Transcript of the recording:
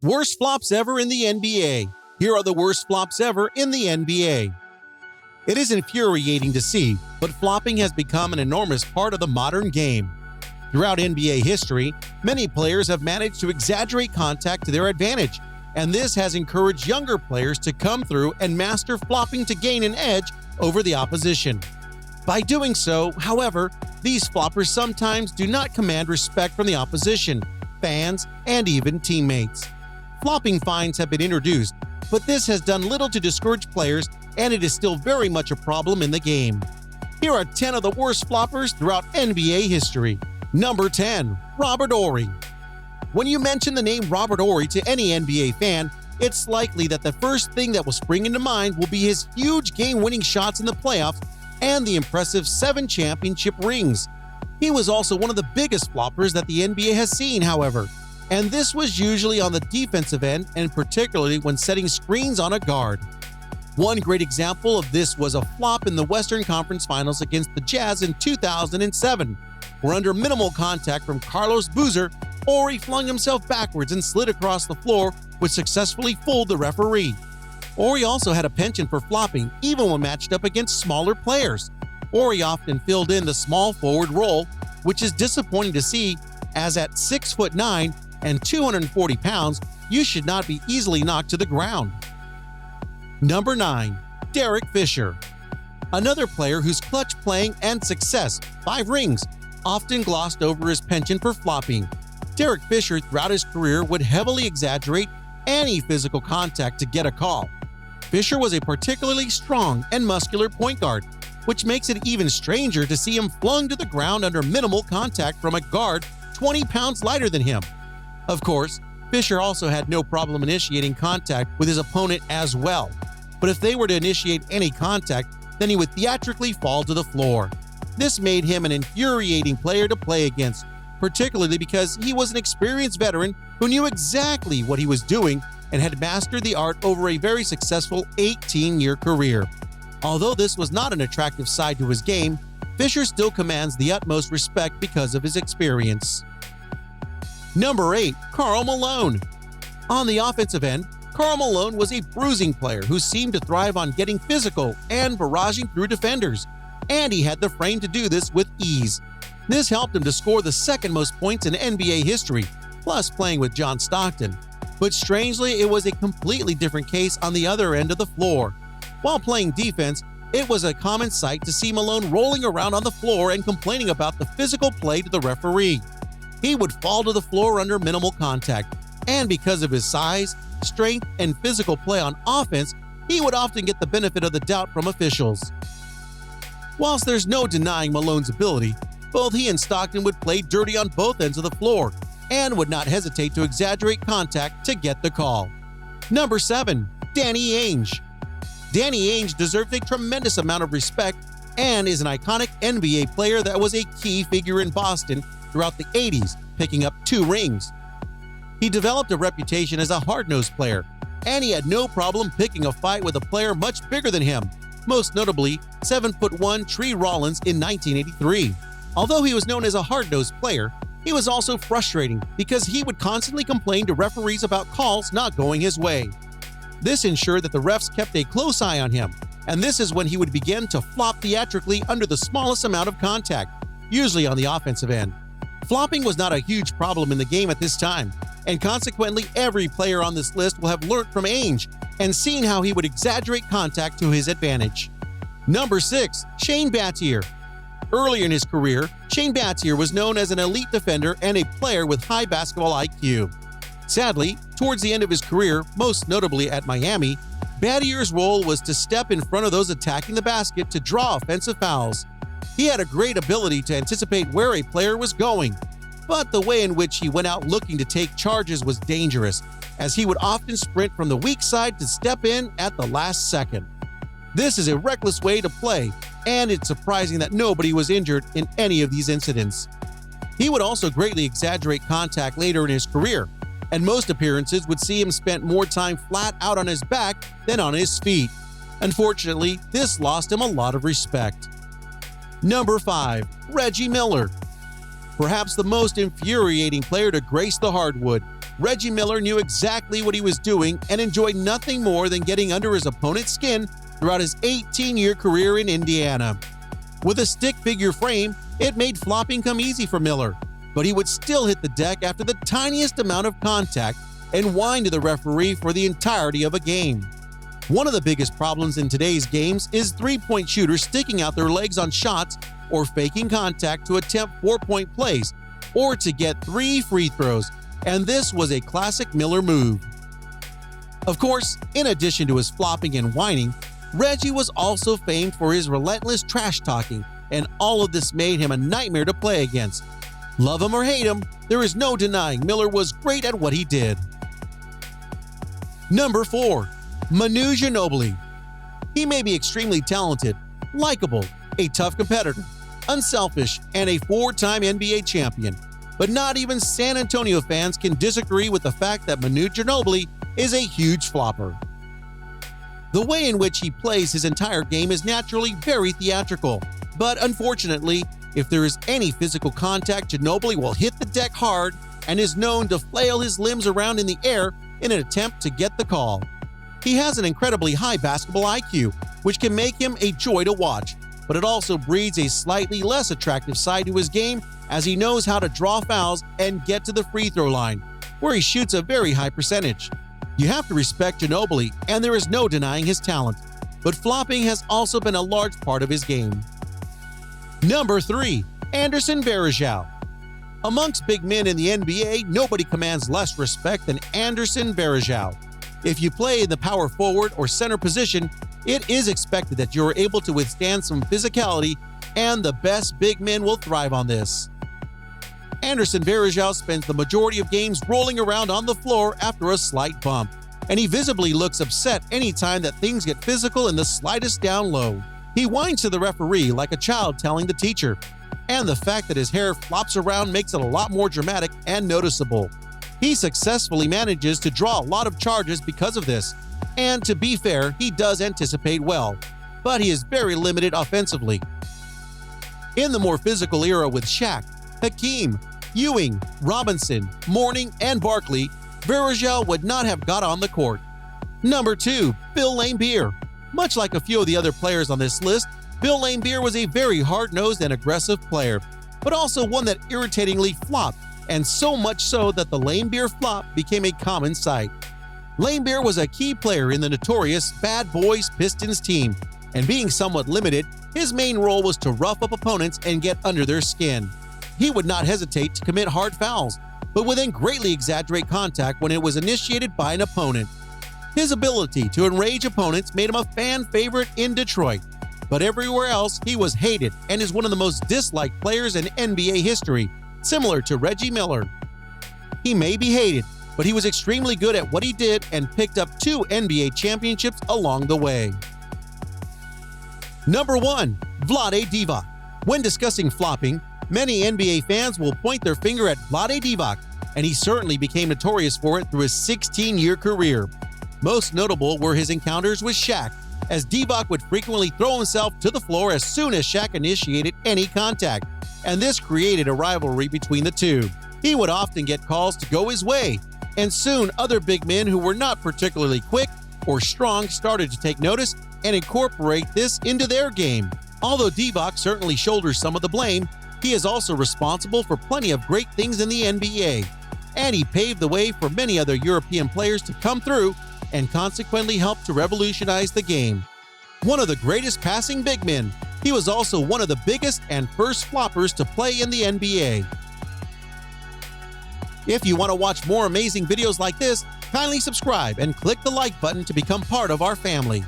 Worst flops ever in the NBA. Here are the worst flops ever in the NBA. It is infuriating to see, but flopping has become an enormous part of the modern game. Throughout NBA history, many players have managed to exaggerate contact to their advantage, and this has encouraged younger players to come through and master flopping to gain an edge over the opposition. By doing so, however, these floppers sometimes do not command respect from the opposition, fans, and even teammates. Flopping fines have been introduced, but this has done little to discourage players, and it is still very much a problem in the game. Here are 10 of the worst floppers throughout NBA history. Number 10. Robert Horry. When you mention the name Robert Horry to any NBA fan, it's likely that the first thing that will spring into mind will be his huge game-winning shots in the playoffs and the impressive 7 championship rings. He was also one of the biggest floppers that the NBA has seen, however, and this was usually on the defensive end and particularly when setting screens on a guard. One great example of this was a flop in the Western Conference Finals against the Jazz in 2007, where under minimal contact from Carlos Boozer, Horry flung himself backwards and slid across the floor, which successfully fooled the referee. Horry also had a penchant for flopping even when matched up against smaller players. Horry often filled in the small forward role, which is disappointing to see, as at 6'9" and 240 pounds, you should not be easily knocked to the ground. Number 9. Derek Fisher. Another player whose clutch playing and success, 5 rings, often glossed over his penchant for flopping. Derek Fisher throughout his career would heavily exaggerate any physical contact to get a call. Fisher was a particularly strong and muscular point guard, which makes it even stranger to see him flung to the ground under minimal contact from a guard 20 pounds lighter than him. Of course, Fisher also had no problem initiating contact with his opponent as well, but if they were to initiate any contact, then he would theatrically fall to the floor. This made him an infuriating player to play against, particularly because he was an experienced veteran who knew exactly what he was doing and had mastered the art over a very successful 18-year career. Although this was not an attractive side to his game, Fisher still commands the utmost respect because of his experience. Number 8. Karl Malone. On the offensive end, Karl Malone was a bruising player who seemed to thrive on getting physical and barraging through defenders, and he had the frame to do this with ease. This helped him to score the second most points in NBA history, plus playing with John Stockton. But strangely, it was a completely different case on the other end of the floor. While playing defense, it was a common sight to see Malone rolling around on the floor and complaining about the physical play to the referee. He would fall to the floor under minimal contact, and because of his size, strength, and physical play on offense, he would often get the benefit of the doubt from officials. Whilst there's no denying Malone's ability, both he and Stockton would play dirty on both ends of the floor and would not hesitate to exaggerate contact to get the call. Number 7. Danny Ainge. Danny Ainge deserves a tremendous amount of respect and is an iconic NBA player that was a key figure in Boston throughout the 80s, picking up 2 rings. He developed a reputation as a hard-nosed player, and he had no problem picking a fight with a player much bigger than him, most notably 7'1" Tree Rollins in 1983. Although he was known as a hard-nosed player, he was also frustrating because he would constantly complain to referees about calls not going his way. This ensured that the refs kept a close eye on him, and this is when he would begin to flop theatrically under the smallest amount of contact, usually on the offensive end. Flopping was not a huge problem in the game at this time, and consequently every player on this list will have learnt from Ainge and seen how he would exaggerate contact to his advantage. Number 6. Shane Battier. Earlier in his career, Shane Battier was known as an elite defender and a player with high basketball IQ. Sadly, towards the end of his career, most notably at Miami, Battier's role was to step in front of those attacking the basket to draw offensive fouls. He had a great ability to anticipate where a player was going, but the way in which he went out looking to take charges was dangerous, as he would often sprint from the weak side to step in at the last second. This is a reckless way to play, and it's surprising that nobody was injured in any of these incidents. He would also greatly exaggerate contact later in his career, and most appearances would see him spend more time flat out on his back than on his feet. Unfortunately, this lost him a lot of respect. Number 5. Reggie Miller. Perhaps the most infuriating player to grace the hardwood, Reggie Miller knew exactly what he was doing and enjoyed nothing more than getting under his opponent's skin throughout his 18-year career in Indiana. With a stick figure frame, it made flopping come easy for Miller, but he would still hit the deck after the tiniest amount of contact and whine to the referee for the entirety of a game. One of the biggest problems in today's games is three-point shooters sticking out their legs on shots or faking contact to attempt four-point plays or to get 3 free throws, and this was a classic Miller move. Of course, in addition to his flopping and whining, Reggie was also famed for his relentless trash-talking, and all of this made him a nightmare to play against. Love him or hate him, there is no denying Miller was great at what he did. Number 4. Manu Ginobili. He may be extremely talented, likable, a tough competitor, unselfish, and a 4-time NBA champion, but not even San Antonio fans can disagree with the fact that Manu Ginobili is a huge flopper. The way in which he plays his entire game is naturally very theatrical, but unfortunately, if there is any physical contact, Ginobili will hit the deck hard and is known to flail his limbs around in the air in an attempt to get the call. He has an incredibly high basketball IQ, which can make him a joy to watch, but it also breeds a slightly less attractive side to his game as he knows how to draw fouls and get to the free throw line, where he shoots a very high percentage. You have to respect Ginobili, and there is no denying his talent, but flopping has also been a large part of his game. Number 3. Anderson Varejao. Amongst big men in the NBA, nobody commands less respect than Anderson Varejao. If you play in the power forward or center position, it is expected that you are able to withstand some physicality, and the best big men will thrive on this. Anderson Varejao spends the majority of games rolling around on the floor after a slight bump, and he visibly looks upset anytime that things get physical in the slightest down low. He whines to the referee like a child telling the teacher, and the fact that his hair flops around makes it a lot more dramatic and noticeable. He successfully manages to draw a lot of charges because of this, and to be fair, he does anticipate well, but he is very limited offensively. In the more physical era with Shaq, Hakeem, Ewing, Robinson, Mourning, and Barkley, Varejao would not have got on the court. Number 2. Bill Laimbeer. Much like a few of the other players on this list, Bill Laimbeer was a very hard-nosed and aggressive player, but also one that irritatingly flopped, and so much so that the Laimbeer flop became a common sight. Laimbeer was a key player in the notorious Bad Boys Pistons team, and being somewhat limited, his main role was to rough up opponents and get under their skin. He would not hesitate to commit hard fouls, but would then greatly exaggerate contact when it was initiated by an opponent. His ability to enrage opponents made him a fan favorite in Detroit, but everywhere else he was hated and is one of the most disliked players in NBA history, similar to Reggie Miller. He may be hated, but he was extremely good at what he did and picked up 2 NBA championships along the way. Number 1. Vlade Divac. When discussing flopping, many NBA fans will point their finger at Vlade Divac, and he certainly became notorious for it through his 16-year career. Most notable were his encounters with Shaq, as Divac would frequently throw himself to the floor as soon as Shaq initiated any contact, and this created a rivalry between the two. He would often get calls to go his way, and soon other big men who were not particularly quick or strong started to take notice and incorporate this into their game. Although Divac certainly shoulders some of the blame, he is also responsible for plenty of great things in the NBA, and he paved the way for many other European players to come through and consequently helped to revolutionize the game. One of the greatest passing big men, he was also one of the biggest and first floppers to play in the NBA. If you want to watch more amazing videos like this, kindly subscribe and click the like button to become part of our family.